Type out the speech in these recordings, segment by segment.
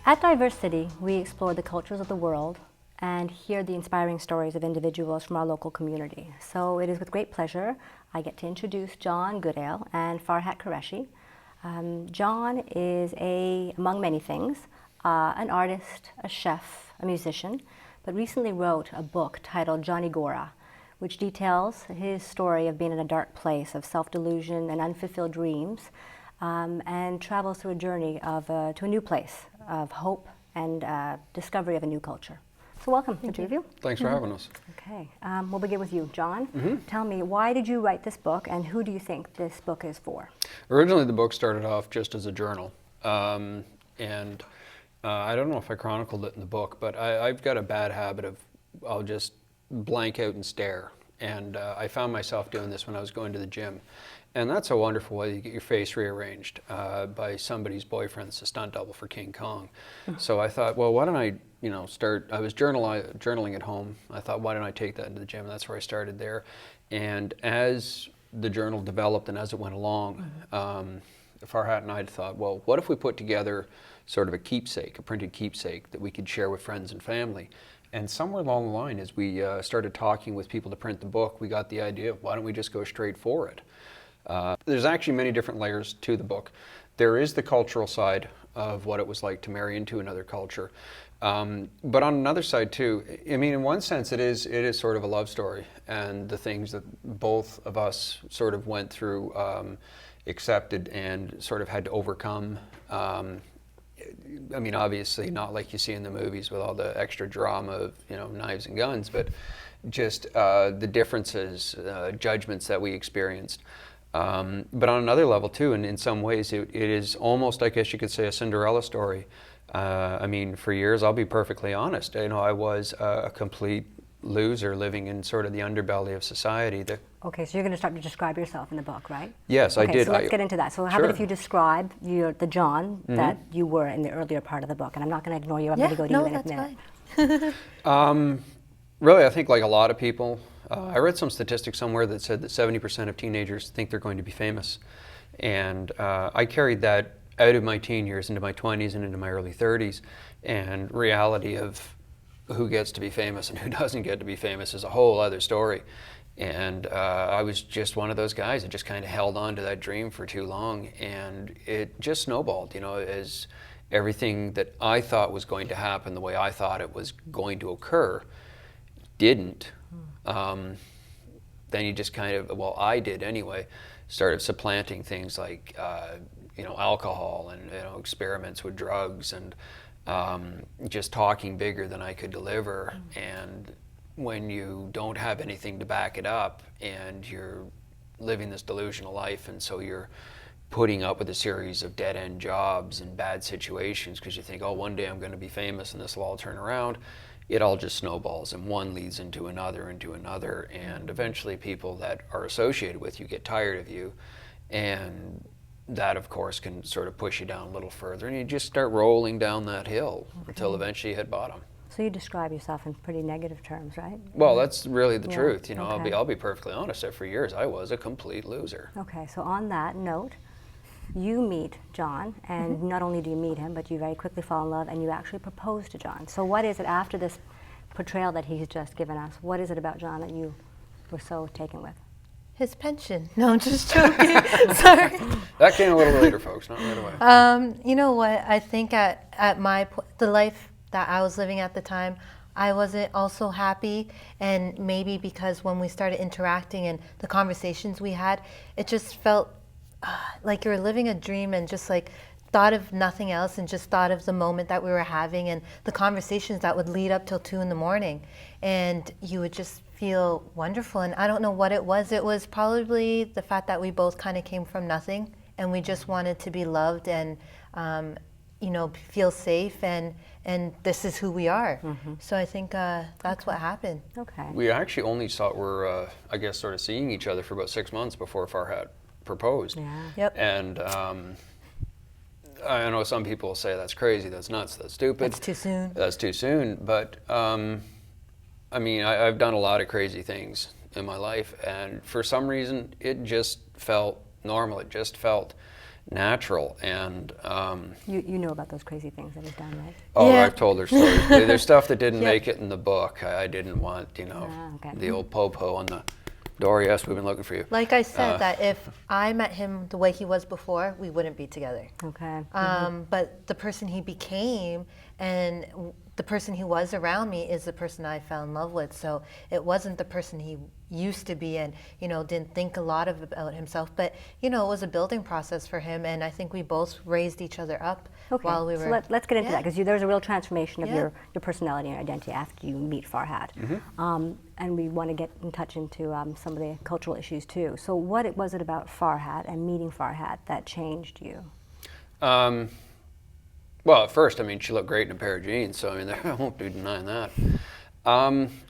At Diversity, we explore the cultures of the world and hear the inspiring stories of individuals from our local community. So it is with great pleasure I get to introduce John Goodale and Farhat Qureshi. John is, among many things, an artist, a chef, a musician, but recently wrote a book titled Johnny Gora, which details his story of being in a dark place of self-delusion and unfulfilled dreams, and travels through a journey to a new place of hope and discovery of a new culture. So welcome, the two of you. Thanks for having us. Okay, we'll begin with you, John. Tell me, why did you write this book, and who do you think this book is for? Originally, the book started off just as a journal, and I don't know if I chronicled it in the book, but I've got a bad habit of I'll just blank out and stare, and I found myself doing this when I was going to the gym. And that's a wonderful way to get your face rearranged by somebody's boyfriend that's a stunt double for King Kong. So I thought, well, why don't I, start, I was journaling at home. I thought, why don't I take that into the gym? And that's where I started there. And as the journal developed and as it went along, Farhat and I thought, well, what if we put together sort of a keepsake, a printed keepsake that we could share with friends and family? And somewhere along the line, as we started talking with people to print the book, we got the idea of why don't we just go straight for it? There's actually many different layers to the book. There is the cultural side of what it was like to marry into another culture. But on another side too, I mean, in one sense it is sort of a love story, and the things that both of us sort of went through, accepted and sort of had to overcome. I mean, obviously not like you see in the movies with all the extra drama of, knives and guns, but just the differences, judgments that we experienced. But on another level too, and in some ways it is almost, I guess you could say, a Cinderella story. I mean, for years, I'll be perfectly honest, I was a complete loser living in sort of the underbelly of society. Okay, so you're going to start to describe yourself in the book, right? Yes, okay, I did. So let's get into that. So how Sure. about if you describe the John that you were in the earlier part of the book? And I'm not going to ignore you. I'm going to go to you in a minute. Fine. Really, I think like a lot of people, I read some statistics somewhere that said that 70% of teenagers think they're going to be famous. And I carried that out of my teen years into my 20s and into my early 30s. And reality of who gets to be famous and who doesn't get to be famous is a whole other story. And I was just one of those guys that just kind of held on to that dream for too long. And it just snowballed, as everything that I thought was going to happen the way I thought it was going to occur didn't. Then you just kind of, well, I did anyway, started supplanting things like, alcohol and, experiments with drugs and just talking bigger than I could deliver. And when you don't have anything to back it up and you're living this delusional life, and so you're putting up with a series of dead-end jobs and bad situations because you think, oh, one day I'm going to be famous and this will all turn around, it all just snowballs, and one leads into another, and eventually people that are associated with you get tired of you, and that, of course, can sort of push you down a little further, and you just start rolling down that hill until eventually you hit bottom. So you describe yourself in pretty negative terms, right? Well, that's really the truth. Okay. I'll be perfectly honest, that for years I was a complete loser. Okay, so on that note, you meet John, and not only do you meet him, but you very quickly fall in love, and you actually propose to John. So what is it, after this portrayal that he's just given us, what is it about John that you were so taken with? His pension. No, I'm just joking. Sorry. That came a little later, folks, not right away. You know what? I think at the life that I was living at the time, I wasn't also happy, and maybe because when we started interacting and the conversations we had, it just felt like you were living a dream and just like thought of nothing else and just thought of the moment that we were having and the conversations that would lead up till 2 a.m. And you would just feel wonderful. And I don't know what it was. It was probably the fact that we both kind of came from nothing and we just wanted to be loved and, feel safe and this is who we are. So I think that's what happened. Okay. We actually only were, I guess, sort of seeing each other for about 6 months before Farhat proposed. Yeah. Yep. And I know some people say that's crazy, that's nuts, that's stupid. That's too soon. That's too soon. But I mean, I've done a lot of crazy things in my life, and for some reason, it just felt normal. It just felt natural. And You know about those crazy things that he's done, right? oh, Yeah. I've told her stories. There's stuff that didn't Yeah. make it in the book. I didn't want, Okay. the old po-po on the door. Yes, we've been looking for you. Like I said, that if I met him the way he was before, we wouldn't be together. Okay. But the person he became and the person he was around me is the person I fell in love with. So it wasn't the person he used to be and, didn't think a lot about himself. But, it was a building process for him. And I think we both raised each other up Okay, while we were. so let's get into that, because there's a real transformation of Yeah. your personality and identity after you meet Farhad. And we want to get in touch into some of the cultural issues too. So what was it about Farhad and meeting Farhad that changed you? Well, at first, she looked great in a pair of jeans, so I won't be denying that.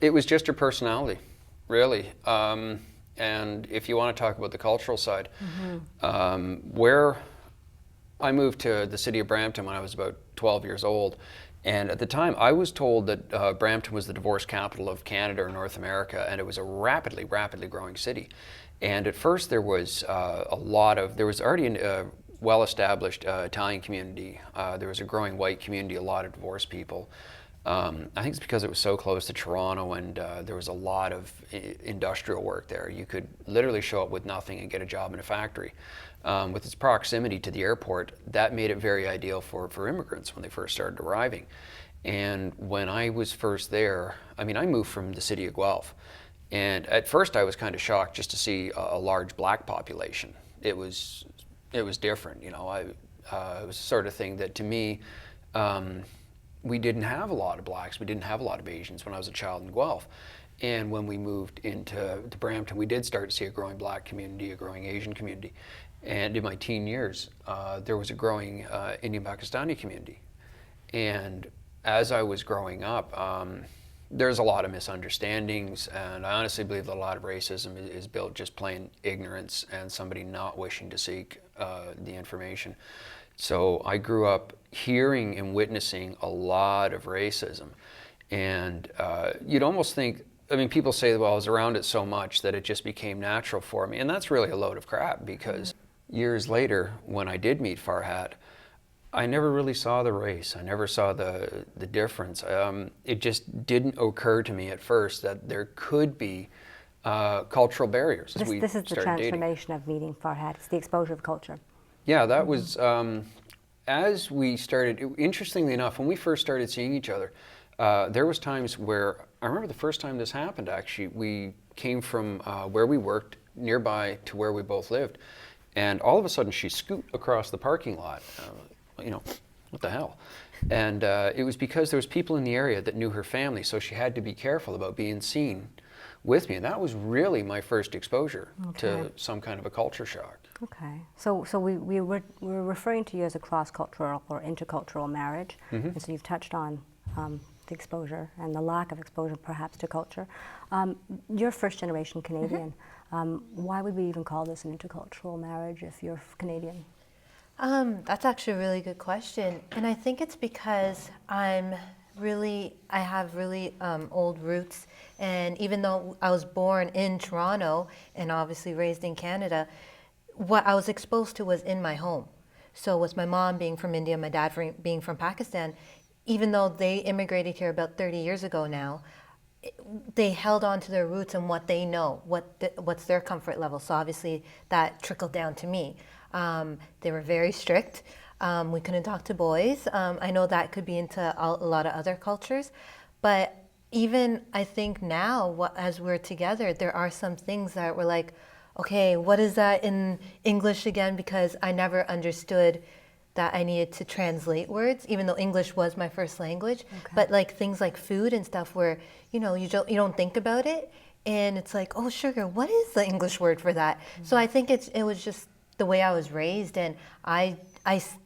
It was just her personality, really. And if you want to talk about the cultural side, where I moved to the city of Brampton when I was about 12 years old, and at the time I was told that Brampton was the divorce capital of Canada or North America, and it was a rapidly growing city. And at first there was there was already a well-established Italian community. There was a growing white community, a lot of divorced people. I think it's because it was so close to Toronto, and there was a lot of industrial work there. You could literally show up with nothing and get a job in a factory. With its proximity to the airport, that made it very ideal for immigrants when they first started arriving. And when I was first there, I moved from the city of Guelph. And at first I was kind of shocked just to see a large black population. It was different, it was the sort of thing that to me, we didn't have a lot of blacks, we didn't have a lot of Asians when I was a child in Guelph. And when we moved into Brampton, we did start to see a growing black community, a growing Asian community. And in my teen years, there was a growing Indian Pakistani community. And as I was growing up, there's a lot of misunderstandings, and I honestly believe that a lot of racism is built just plain ignorance and somebody not wishing to seek the information. So I grew up hearing and witnessing a lot of racism. And you'd almost think, people say, well, I was around it so much that it just became natural for me. And that's really a load of crap, because years later, when I did meet Farhad, I never really saw the race. I never saw the difference. It just didn't occur to me at first that there could be cultural barriers as we This is the started dating. transformation of meeting Farhad. It's the exposure of culture. Yeah, that was, as we started, interestingly enough, when we first started seeing each other, there was times where, I remember the first time this happened actually, we came from where we worked nearby to where we both lived, and all of a sudden she scoot across the parking lot. What the hell? And it was because there was people in the area that knew her family, so she had to be careful about being seen with me. And that was really my first exposure to some kind of a culture shock. Okay, so we're referring to you as a cross-cultural or intercultural marriage, and so you've touched on the exposure and the lack of exposure perhaps to culture. You're first-generation Canadian. Why would we even call this an intercultural marriage if you're Canadian? That's actually a really good question. And I think it's because I have really old roots. And even though I was born in Toronto and obviously raised in Canada, what I was exposed to was in my home. So with my mom being from India, my dad being from Pakistan, even though they immigrated here about 30 years ago now, they held on to their roots and what they know, what's their comfort level. So obviously that trickled down to me. They were very strict. We couldn't talk to boys. I know that could be into a lot of other cultures, but even I think now, as we're together, there are some things that we're like, okay, what is that in English again? Because I never understood that I needed to translate words, even though English was my first language. Okay. But like things like food and stuff where, you don't think about it. And it's like, oh, sugar, what is the English word for that? Mm-hmm. So I think it was just the way I was raised, and I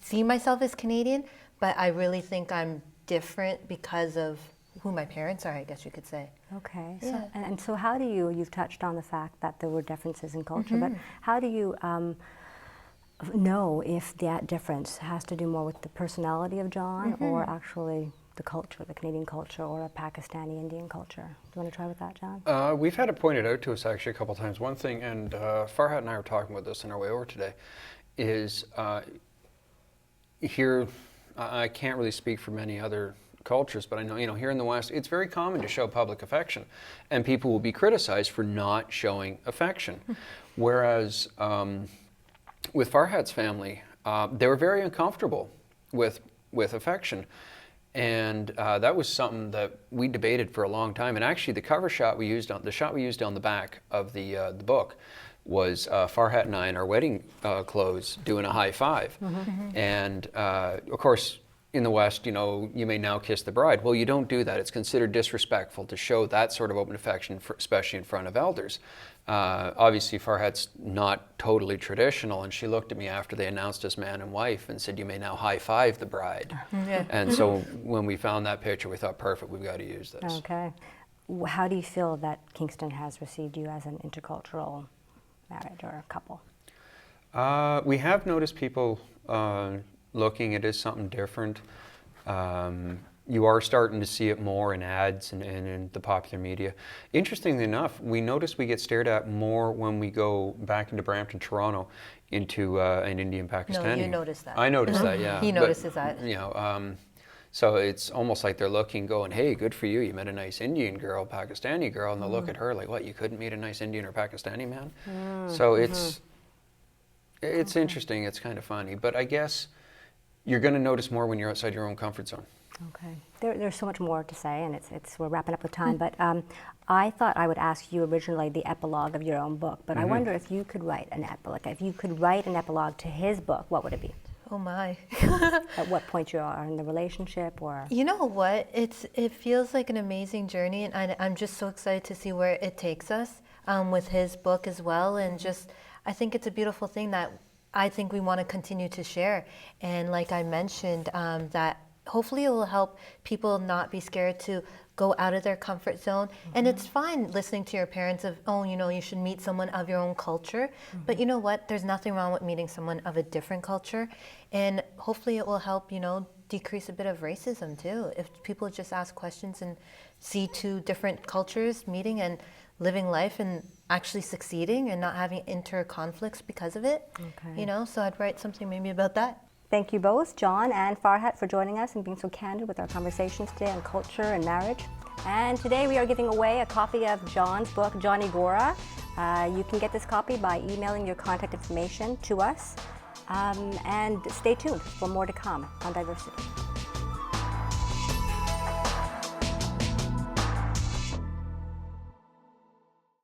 see myself as Canadian, but I really think I'm different because of who my parents are, I guess you could say. Okay, yeah. So how do you've touched on the fact that there were differences in culture, but how do you know if that difference has to do more with the personality of John or actually the culture, the Canadian culture, or a Pakistani Indian culture? Do you want to try with that, John? We've had it pointed out to us actually a couple times. One thing, and Farhad and I were talking about this on our way over today, is here, I can't really speak for many other cultures, but I know, here in the West, it's very common to show public affection, and people will be criticized for not showing affection. Whereas with Farhat's family, they were very uncomfortable with affection. And that was something that we debated for a long time. And actually, the cover shot we used on the back of the book was Farhat and I in our wedding clothes doing a high five. And of course, in the West, you may now kiss the bride. Well, you don't do that. It's considered disrespectful to show that sort of open affection, especially in front of elders. Obviously, Farhat's not totally traditional, and she looked at me after they announced us man and wife and said, "You may now high five the bride." Yeah. And so when we found that picture, we thought, perfect, we've got to use this. Okay. How do you feel that Kingston has received you as an intercultural marriage or couple? We have noticed people looking at it as something different. You are starting to see it more in ads and in the popular media. Interestingly enough, we notice we get stared at more when we go back into Brampton, Toronto, into an Indian Pakistani. No, you notice that. I noticed that, yeah. He notices that. So it's almost like they're looking, going, "Hey, good for you. You met a nice Indian girl, Pakistani girl," and they'll look at her like, "What? You couldn't meet a nice Indian or Pakistani man?" So it's interesting. It's kind of funny, but I guess you're going to notice more when you're outside your own comfort zone. Okay. There's so much more to say, and we're wrapping up with time. But I thought I would ask you originally the epilogue of your own book. But I wonder if you could write an epilogue. If you could write an epilogue to his book, what would it be? Oh my. At what point you are in the relationship, or? You know what? It feels like an amazing journey, and I'm just so excited to see where it takes us with his book as well. And just, I think it's a beautiful thing that I think we want to continue to share. And like I mentioned, that hopefully it will help people not be scared to go out of their comfort zone. And it's fine listening to your parents of, oh, you should meet someone of your own culture. But you know what? There's nothing wrong with meeting someone of a different culture. And hopefully it will help, decrease a bit of racism too. If people just ask questions and see two different cultures meeting and living life and actually succeeding and not having inter-conflicts because of it. Okay. So I'd write something maybe about that. Thank you both, John and Farhat, for joining us and being so candid with our conversations today on culture and marriage. And today we are giving away a copy of John's book, Johnny Gora. You can get this copy by emailing your contact information to us. And stay tuned for more to come on diversity.